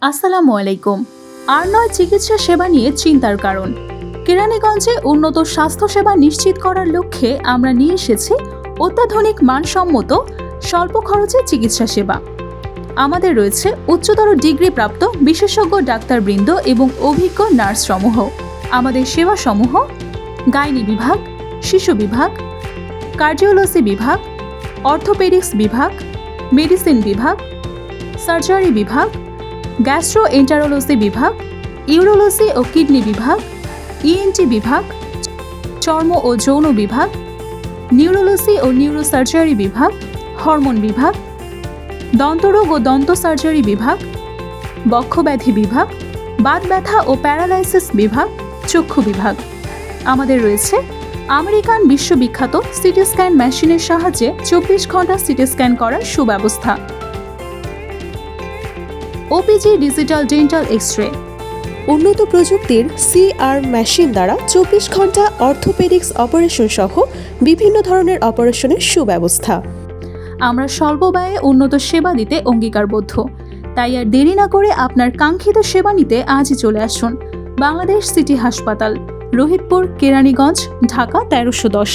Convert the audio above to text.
আসসালামু আলাইকুম। আর নয় চিকিৎসা সেবা নিয়ে চিন্তার কারণ। কেরানীগঞ্জে উন্নত স্বাস্থ্যসেবা নিশ্চিত করার লক্ষ্যে আমরা নিয়ে এসেছি অত্যাধুনিক মানসম্মত স্বল্প খরচে চিকিৎসা সেবা। আমাদের রয়েছে উচ্চতর ডিগ্রিপ্রাপ্ত বিশেষজ্ঞ ডাক্তারবৃন্দ এবং অভিজ্ঞ নার্সসমূহ। আমাদের সেবাসমূহ: গাইনি বিভাগ, শিশু বিভাগ, কার্ডিওলজি বিভাগ, অর্থোপেডিক্স বিভাগ, মেডিসিন বিভাগ, সার্জারি বিভাগ, গ্যাস্ট্রোএন্টারোলজি বিভাগ, ইউরোলজি ও কিডনি বিভাগ, ইএনটি বিভাগ, চর্ম ও যৌন বিভাগ, নিউরোলজি ও নিউরোসার্জারি বিভাগ, হরমোন বিভাগ, দন্তরোগ ও দন্ত সার্জারি বিভাগ, বক্ষব্যাধি বিভাগ, বাত ব্যথা ও প্যারালাইসিস বিভাগ, চক্ষু বিভাগ। আমাদের রয়েছে আমেরিকান বিশ্ববিখ্যাত সিটি স্ক্যান মেশিনের সাহায্যে 24 ঘন্টা সিটি স্ক্যান করার সুব্যবস্থা। ওপিজি ডিজিটাল ডেন্টাল এক্স-রে, উন্নত প্রযুক্তির সিআর মেশিন দ্বারা 24 ঘন্টা অর্থোপেডিক্স অপারেশন সহ বিভিন্ন ধরনের অপারেশনের সুব্যবস্থা। আমরা স্বল্প ব্যয়ে উন্নত সেবা দিতে অঙ্গীকারবদ্ধ। তাই আর দেরি না করে আপনার কাঙ্ক্ষিত সেবা নিতে আজই চলে আসুন বাংলাদেশ সিটি হাসপাতাল, রোহিতপুর, কেরানীগঞ্জ, ঢাকা 1310।